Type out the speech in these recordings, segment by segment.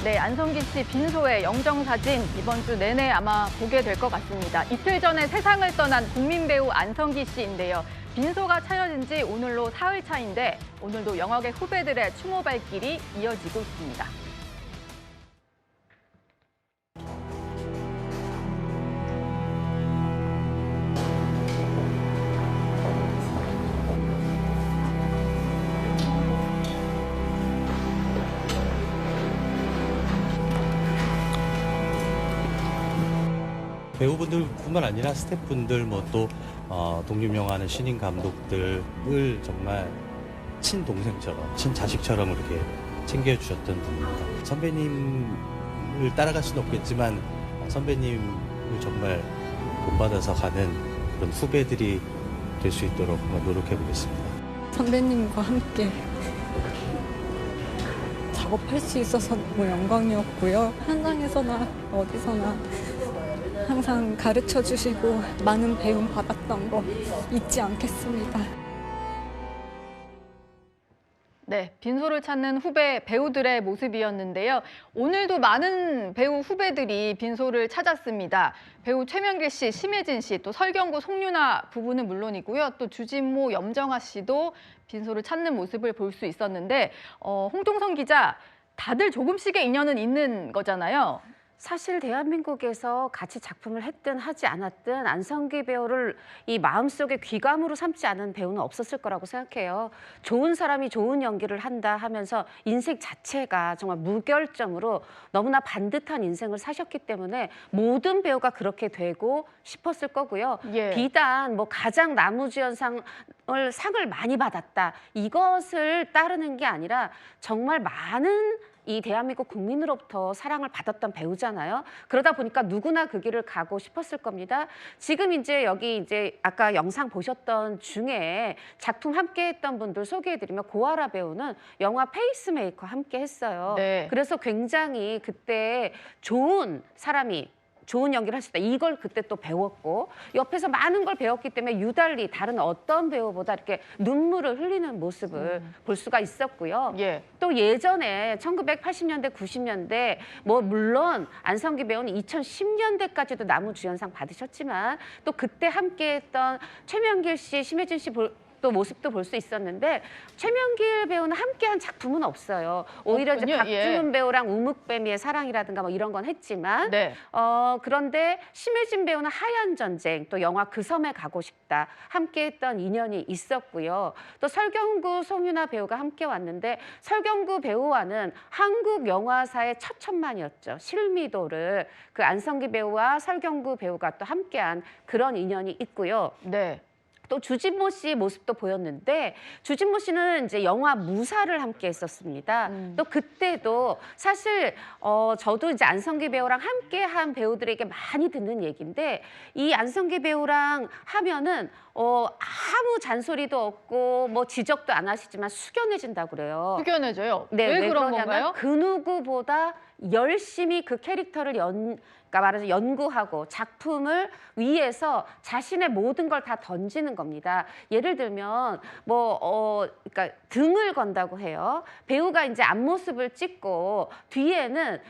네, 안성기 씨 빈소의 영정사진 이번 주 내내 아마 보게 될 것 같습니다. 이틀 전에 세상을 떠난 국민 배우 안성기 씨인데요. 빈소가 차려진 지 오늘로 사흘 차인데 오늘도 영화계 후배들의 추모 발길이 이어지고 있습니다. 배우분들뿐만 아니라 스태프분들 또 독립영화하는 신인 감독들을 정말 친동생처럼 친자식처럼 이렇게 챙겨주셨던 분입니다. 선배님을 따라갈 수는 없겠지만 선배님을 정말 본받아서 가는 그런 후배들이 될 수 있도록 노력해 보겠습니다. 선배님과 함께 작업할 수 있어서 너무 영광이었고요. 현장에서나 어디서나 항상 가르쳐 주시고 많은 배움 받았던 거 잊지 않겠습니다. 네, 빈소를 찾는 후배 배우들의 모습이었는데요. 오늘도 많은 배우 후배들이 빈소를 찾았습니다. 배우 최명길 씨, 심혜진 씨, 또 설경구, 송윤아 부부는 물론이고요. 또 주진모, 염정아 씨도 빈소를 찾는 모습을 볼 수 있었는데 홍종성 기자, 다들 조금씩의 인연은 있는 거잖아요. 사실 대한민국에서 같이 작품을 했든 하지 않았든 안성기 배우를 이 마음속에 귀감으로 삼지 않은 배우는 없었을 거라고 생각해요. 좋은 사람이 좋은 연기를 한다 하면서 인생 자체가 정말 무결점으로 너무나 반듯한 인생을 사셨기 때문에 모든 배우가 그렇게 되고 싶었을 거고요. 예. 비단 가장 나무주연상을 상을 많이 받았다 이것을 따르는 게 아니라 정말 많은 이 대한민국 국민으로부터 사랑을 받았던 배우잖아요. 그러다 보니까 누구나 그 길을 가고 싶었을 겁니다. 지금 여기 아까 영상 보셨던 중에 작품 함께했던 분들 소개해드리면 고아라 배우는 영화 페이스메이커 함께했어요. 네. 그래서 굉장히 그때 좋은 사람이 좋은 연기를 할 수 있다. 이걸 그때 또 배웠고 옆에서 많은 걸 배웠기 때문에 유달리 다른 어떤 배우보다 이렇게 눈물을 흘리는 모습을 볼 수가 있었고요. 예. 또 예전에 1980년대, 90년대 물론 안성기 배우는 2010년대까지도 나무주연상 받으셨지만 또 그때 함께했던 최명길 씨, 심혜진 씨 또 모습도 볼 수 있었는데 최명길 배우는 함께한 작품은 없어요. 오히려 없군요. 박중훈 예. 배우랑 우묵뱀이의 사랑이라든가 이런 건 했지만 네. 그런데 심혜진 배우는 하얀 전쟁, 또 영화 그 섬에 가고 싶다 함께했던 인연이 있었고요. 또 설경구, 송윤아 배우가 함께 왔는데 설경구 배우와는 한국 영화사의 첫 천만이었죠. 실미도를 그 안성기 배우와 설경구 배우가 또 함께한 그런 인연이 있고요. 네. 또 주진모 씨 모습도 보였는데 주진모 씨는 영화 무사를 함께 했었습니다. 또 그때도 사실 저도 안성기 배우랑 함께한 배우들에게 많이 듣는 얘기인데 이 안성기 배우랑 하면은 아무 잔소리도 없고 지적도 안 하시지만 숙연해진다고 그래요. 숙연해져요. 네, 왜 그런 그러냐면 건가요? 그 누구보다 열심히 그 캐릭터를 그러니까 말하자면 연구하고 작품을 위해서 자신의 모든 걸 다 던지는 겁니다. 예를 들면 그러니까 등을 건다고 해요. 배우가 앞모습을 찍고 뒤에는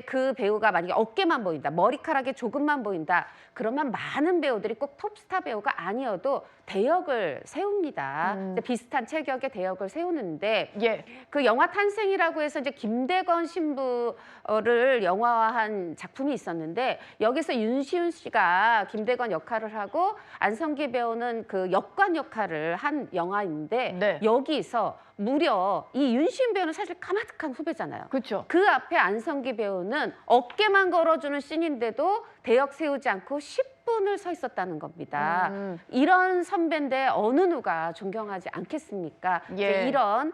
그 배우가 만약에 어깨만 보인다, 머리카락이 조금만 보인다. 그러면 많은 배우들이 꼭 톱스타 배우가 아니어도 대역을 세웁니다. 비슷한 체격의 대역을 세우는데 예. 그 영화 탄생이라고 해서 김대건 신부를 영화화한 작품이 있었는데 여기서 윤시윤 씨가 김대건 역할을 하고 안성기 배우는 그 역관 역할을 한 영화인데 네. 여기서 무려 이 윤시윤 배우는 사실 까마득한 후배잖아요. 그렇죠. 그 앞에 안성기 배우는 어깨만 걸어주는 씬인데도 대역 세우지 않고 10분을 서 있었다는 겁니다. 이런 선배인데 어느 누가 존경하지 않겠습니까? 예. 이런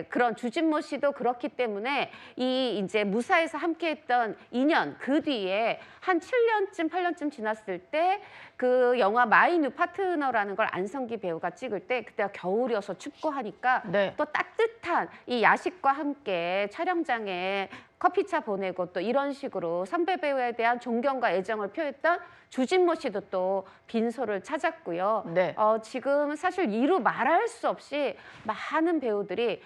그런 주진모 씨도 그렇기 때문에 이 무사에서 함께했던 인연 그 뒤에 한 7년쯤 8년쯤 지났을 때 그 영화 마이 뉴 파트너라는 걸 안성기 배우가 찍을 때 그때가 겨울이어서 춥고 하니까 네. 또 따뜻한 이 야식과 함께 촬영장에 커피차 보내고 또 이런 식으로 선배 배우에 대한 존경과 애정을 표했던 주진모 씨도 또 빈소를 찾았고요. 네. 지금 사실 이루 말할 수 없이 많은 배우들이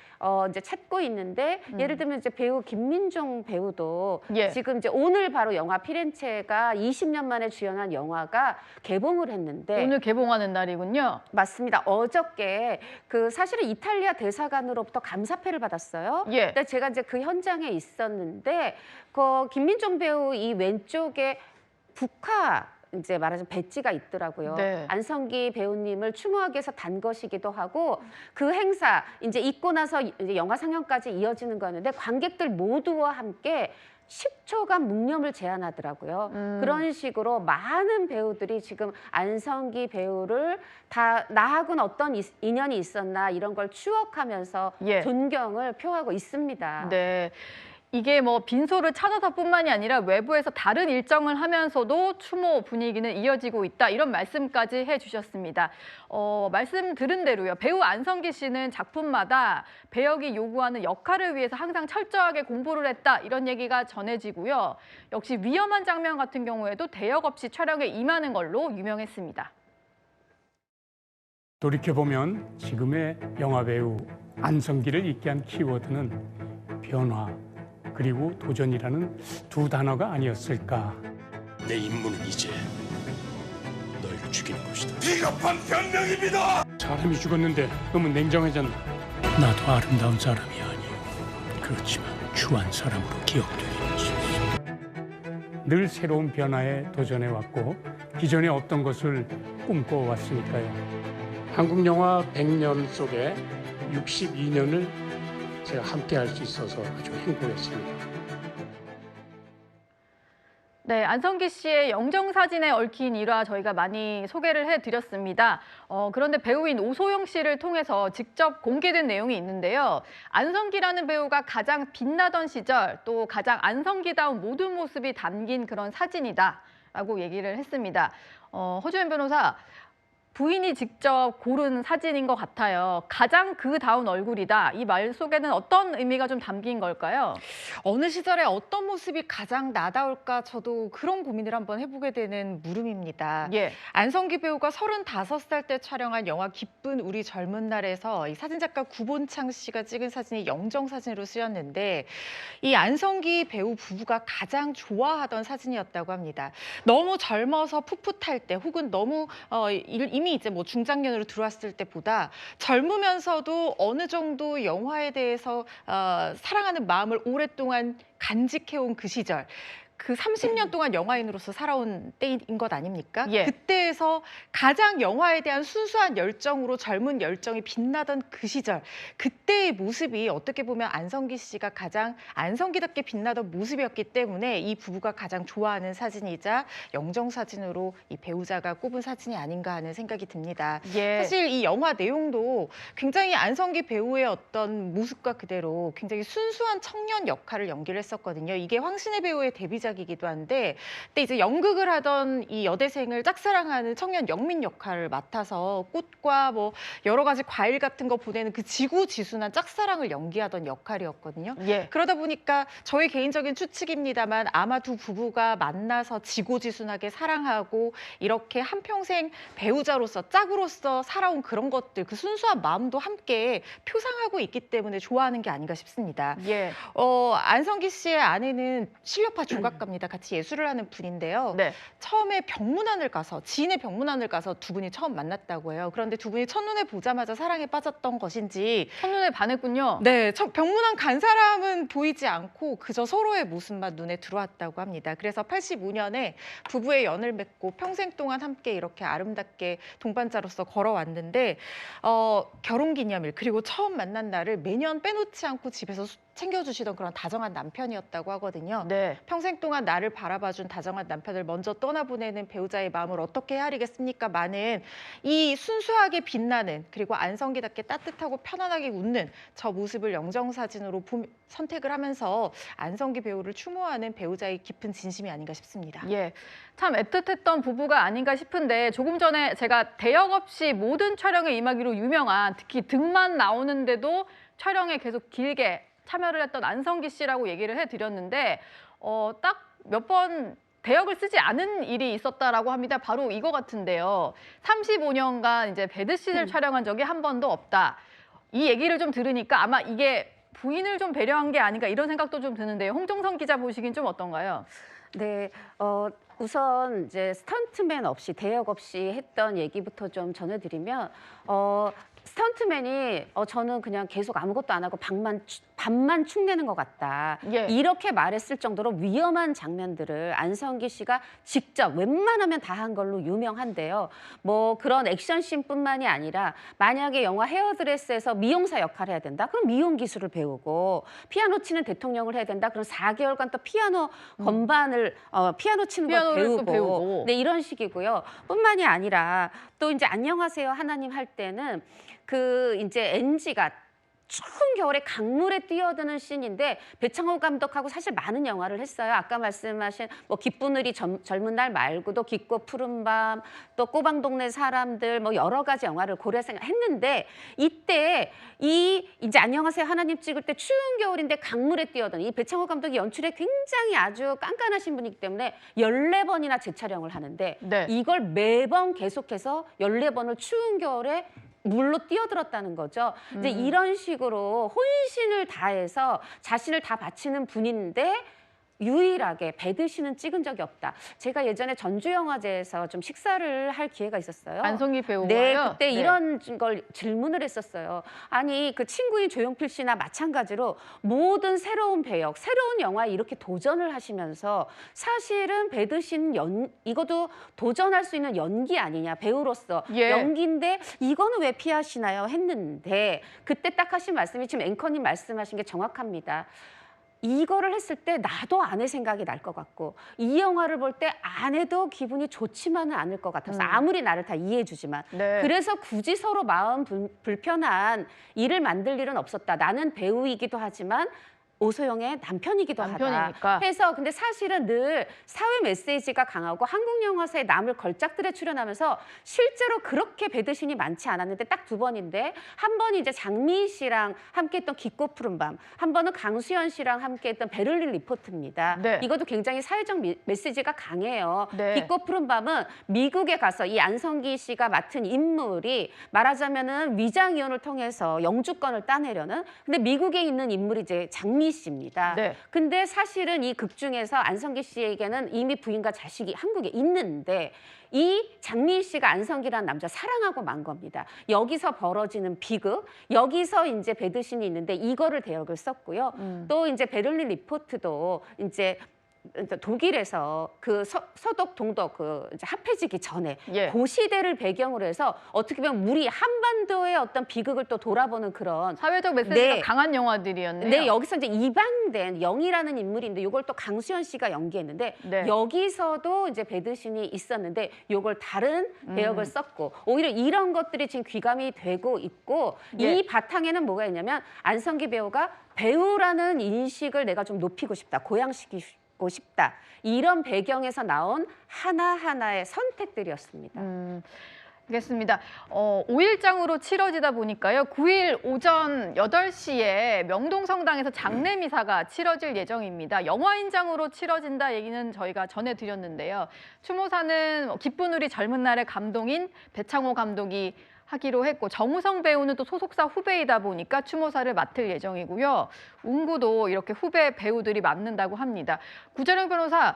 이제 찾고 있는데 예를 들면 이제 배우 김민종 배우도 예. 지금 이제 오늘 바로 영화 피렌체가 20년 만에 주연한 영화가 개봉을 했는데 오늘 개봉하는 날이군요. 맞습니다. 어저께 그 사실은 이탈리아 대사관으로부터 감사패를 받았어요. 예. 근데 제가 이제 그 현장에 있었는데 그 김민종 배우 이 왼쪽에 북한 이제 말하자면 배지가 있더라고요. 네. 안성기 배우님을 추모하기 위해서 단 것이기도 하고 그 행사 이제 있고 나서 이제 영화 상영까지 이어지는 거였는데 관객들 모두와 함께 10초간 묵념을 제안하더라고요. 그런 식으로 많은 배우들이 지금 안성기 배우를 다 나하고는 어떤 인연이 있었나 이런 걸 추억하면서 예. 존경을 표하고 있습니다. 네. 이게 뭐 빈소를 찾아서뿐만이 아니라 외부에서 다른 일정을 하면서도 추모 분위기는 이어지고 있다. 이런 말씀까지 해주셨습니다. 말씀 들은 대로요. 배우 안성기 씨는 작품마다 배역이 요구하는 역할을 위해서 항상 철저하게 공부를 했다. 이런 얘기가 전해지고요. 역시 위험한 장면 같은 경우에도 대역 없이 촬영에 임하는 걸로 유명했습니다. 돌이켜보면 지금의 영화배우 안성기를 있게 한 키워드는 변화 그리고 도전이라는 두 단어가 아니었을까. 내 임무는 이제 널 죽이는 것이다. 비겁한 변명입니다. 사람이 죽었는데 너무 냉정해졌나. 나도 아름다운 사람이 아니오. 그렇지만 추한 사람으로 기억되기는 싫소. 늘 새로운 변화에 도전해왔고 기존에 없던 것을 꿈꿔왔으니까요. 한국 영화 100년 속에 62년을 제가 함께 할 수 있어서 아주 행복했습니다. 네, 안성기 씨의 영정사진에 얽힌 일화 저희가 많이 소개를 해드렸습니다. 그런데 배우인 오소영 씨를 통해서 직접 공개된 내용이 있는데요. 안성기라는 배우가 가장 빛나던 시절, 또 가장 안성기다운 모든 모습이 담긴 그런 사진이다라고 얘기를 했습니다. 허주연 변호사, 부인이 직접 고른 사진인 것 같아요. 가장 그다운 얼굴이다. 이 말 속에는 어떤 의미가 좀 담긴 걸까요? 어느 시절에 어떤 모습이 가장 나다울까 저도 그런 고민을 한번 해보게 되는 물음입니다. 예. 안성기 배우가 35살 때 촬영한 영화 기쁜 우리 젊은 날에서 이 사진작가 구본창 씨가 찍은 사진이 영정사진으로 쓰였는데 이 안성기 배우 부부가 가장 좋아하던 사진이었다고 합니다. 너무 젊어서 풋풋할 때 혹은 너무 이미 이제 뭐 중장년으로 들어왔을 때보다 젊으면서도 어느 정도 영화에 대해서 사랑하는 마음을 오랫동안 간직해온 그 시절, 그 30년 동안 영화인으로서 살아온 때인 것 아닙니까? 예. 그때에서 가장 영화에 대한 순수한 열정으로 젊은 열정이 빛나던 그 시절, 그때의 모습이 어떻게 보면 안성기 씨가 가장 안성기답게 빛나던 모습이었기 때문에 이 부부가 가장 좋아하는 사진이자 영정사진으로 이 배우자가 꼽은 사진이 아닌가 하는 생각이 듭니다. 예. 사실 이 영화 내용도 굉장히 안성기 배우의 어떤 모습과 그대로 굉장히 순수한 청년 역할을 연기를 했었거든요. 이게 황신혜 배우의 데뷔작이기도 한데, 그때 이제 연극을 하던 이 여대생을 짝사랑하는 청년 영민 역할을 맡아서 꽃과 뭐 여러 가지 과일 같은 거 보내는 그 지고지순한 짝사랑을 연기하던 역할이었거든요. 예. 그러다 보니까 저희 개인적인 추측입니다만 아마 두 부부가 만나서 지고지순하게 사랑하고 이렇게 한평생 배우자로서 짝으로서 살아온 그런 것들, 그 순수한 마음도 함께 표상하고 있기 때문에 좋아하는 게 아닌가 싶습니다. 예. 안성기 씨의 아내는 실력파 조각가입니다. 같이 예술을 하는 분인데요. 네. 처음에 병문안을 가서, 지인의 병문안을 가서 두 분이 처음 만났다고 해요. 그런데 두 분이 첫눈에 보자마자 사랑에 빠졌던 것인지, 첫눈에 반했군요. 네, 병문안 간 사람은 보이지 않고 그저 서로의 모습만 눈에 들어왔다고 합니다. 그래서 85년에 부부의 연을 맺고 평생 동안 함께 이렇게 아름답게 동반자로서 걸어왔는데 결혼기념일 그리고 처음 만난 날을 매년 빼놓지 않고 집에서 챙겨주시던 그런 다정한 남편이었다고 하거든요. 네. 평생 동안 나를 바라봐준 다정한 남편을 먼저 떠나보내는 배우자의 마음을 어떻게 헤아리겠습니까마는 이 순수하게 빛나는, 그리고 안성기답게 따뜻하고 편안하게 웃는 저 모습을 영정사진으로 선택을 하면서 안성기 배우를 추모하는 배우자의 깊은 진심이 아닌가 싶습니다. 예, 참 애틋했던 부부가 아닌가 싶은데, 조금 전에 제가 대역 없이 모든 촬영에 임하기로 유명한, 특히 등만 나오는데도 촬영에 계속 길게 참여를 했던 안성기 씨라고 얘기를 해드렸는데 딱 몇 번 대역을 쓰지 않은 일이 있었다라고 합니다. 바로 이거 같은데요. 35년간 이제 배드신을 촬영한 적이 한 번도 없다. 이 얘기를 좀 들으니까 아마 이게 부인을 좀 배려한 게 아닌가 이런 생각도 좀 드는데요. 홍정선 기자 보시긴 좀 어떤가요? 네, 우선 이제 스턴트맨 없이 대역 없이 했던 얘기부터 좀 전해드리면 스턴트맨이 저는 그냥 계속 아무것도 안 하고 밥만 축내는 것 같다. 예. 이렇게 말했을 정도로 위험한 장면들을 안성기 씨가 직접 웬만하면 다 한 걸로 유명한데요. 뭐 그런 액션씬뿐만이 아니라 만약에 영화 헤어드레스에서 미용사 역할을 해야 된다. 그럼 미용 기술을 배우고 피아노 치는 대통령을 해야 된다. 그럼 4개월간 또 피아노 건반을 피아노 치는 걸 피아노를 또 배우고. 배우고. 네, 이런 식이고요. 뿐만이 아니라 또 이제 안녕하세요 하나님 할 때는 그 이제 NG가 추운 겨울에 강물에 뛰어드는 씬인데 배창호 감독하고 사실 많은 영화를 했어요. 아까 말씀하신 뭐 기쁜 우리 젊은 날 말고도 깊고 푸른 밤, 또 꼬방동네 사람들 뭐 여러 가지 영화를 고려해서 했는데 이때 이제 안녕하세요 하나님 찍을 때 추운 겨울인데 강물에 뛰어드는 이 배창호 감독이 연출에 굉장히 아주 깐깐하신 분이기 때문에 14번이나 재촬영을 하는데 네. 이걸 매번 계속해서 14번을 추운 겨울에 물로 뛰어들었다는 거죠. 이제 이런 식으로 혼신을 다해서 자신을 다 바치는 분인데 유일하게 배드신은 찍은 적이 없다. 제가 예전에 전주영화제에서 좀 식사를 할 기회가 있었어요. 안성기 배우가요? 네, 그때 이런 걸 질문을 했었어요. 아니, 그 친구인 조용필 씨나 마찬가지로 모든 새로운 배역, 새로운 영화에 이렇게 도전을 하시면서 사실은 배드신 이것도 도전할 수 있는 연기 아니냐, 배우로서 예. 연기인데 이거는 왜 피하시나요? 했는데 그때 딱 하신 말씀이 지금 앵커님 말씀하신 게 정확합니다. 이거를 했을 때 나도 아내 생각이 날 것 같고 이 영화를 볼 때 아내도 기분이 좋지만은 않을 것 같아서 아무리 나를 다 이해해 주지만 네. 그래서 굳이 서로 마음 불편한 일을 만들 일은 없었다. 나는 배우이기도 하지만 오소영의 남편이기도 남편이니까. 하다 해서 근데 사실은 늘 사회 메시지가 강하고 한국 영화사에 남을 걸작들에 출연하면서 실제로 그렇게 배드신이 많지 않았는데 딱 2번인데 한 번이 이제 장미희 씨랑 함께했던 깊고 푸른 밤, 한 번은 강수연 씨랑 함께했던 베를린 리포트입니다. 네. 이것도 굉장히 사회적 메시지가 강해요. 네. 깊고 푸른 밤은 미국에 가서 이 안성기 씨가 맡은 인물이 말하자면은 위장 이혼을 통해서 영주권을 따내려는 근데 미국에 있는 인물이 이제 장미 씨입니다. 네. 근데 사실은 이 극 중에서 안성기 씨에게는 이미 부인과 자식이 한국에 있는데 이 장미희 씨가 안성기라는 남자 사랑하고 만 겁니다. 여기서 벌어지는 비극, 여기서 이제 배드신이 있는데 이거를 대역을 썼고요. 또 이제 베를린 리포트도 이제 독일에서 그 서독 동독 그 이제 합해지기 전에 예. 그 시대를 배경으로 해서 어떻게 보면 우리 한반도의 어떤 비극을 또 돌아보는 그런 사회적 메시지가 네. 강한 영화들이었네요. 네, 여기서 이제 이방된 영이라는 인물인데 이걸 또 강수연 씨가 연기했는데 네. 여기서도 이제 배드신이 있었는데 이걸 다른 배역을 썼고 오히려 이런 것들이 지금 귀감이 되고 있고 예. 이 바탕에는 뭐가 있냐면 안성기 배우가 배우라는 인식을 내가 좀 높이고 싶다, 고양시키고 싶다. 이런 배경에서 나온 하나하나의 선택들이었습니다. 알겠습니다. 5일장으로 치러지다 보니까요. 9일 오전 8시에 명동성당에서 장례미사가 치러질 예정입니다. 영화인장으로 치러진다 얘기는 저희가 전해드렸는데요. 추모사는 기쁜 우리 젊은 날의 감동인 배창호 감독이 하기로 했고 정우성 배우는 또 소속사 후배이다 보니까 추모사를 맡을 예정이고요. 운구도 이렇게 후배 배우들이 맡는다고 합니다. 구자령 변호사,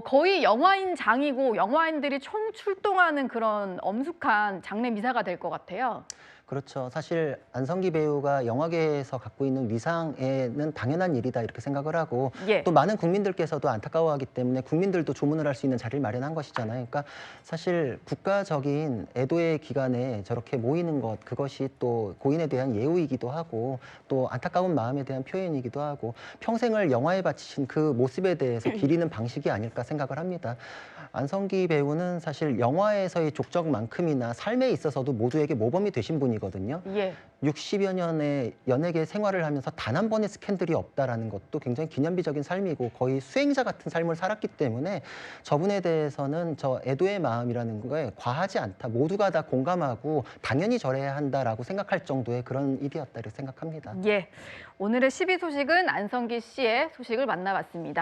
거의 영화인장이고 영화인들이 총 출동하는 그런 엄숙한 장례 미사가 될 것 같아요. 그렇죠. 사실 안성기 배우가 영화계에서 갖고 있는 위상에는 당연한 일이다 이렇게 생각을 하고 예. 또 많은 국민들께서도 안타까워하기 때문에 국민들도 조문을 할 수 있는 자리를 마련한 것이잖아요. 그러니까 사실 국가적인 애도의 기간에 저렇게 모이는 것 그것이 또 고인에 대한 예우이기도 하고 또 안타까운 마음에 대한 표현이기도 하고 평생을 영화에 바치신 그 모습에 대해서 기리는 방식이 아닐까 생각을 합니다. 안성기 배우는 사실 영화에서의 족적만큼이나 삶에 있어서도 모두에게 모범이 되신 분이거든요. 예. 60여 년의 연예계 생활을 하면서 단 한 번의 스캔들이 없다라는 것도 굉장히 기념비적인 삶이고 거의 수행자 같은 삶을 살았기 때문에 저분에 대해서는 저 애도의 마음이라는 거에 과하지 않다. 모두가 다 공감하고 당연히 저래야 한다라고 생각할 정도의 그런 일이었다고 생각합니다. 예. 오늘의 12 소식은 안성기 씨의 소식을 만나봤습니다.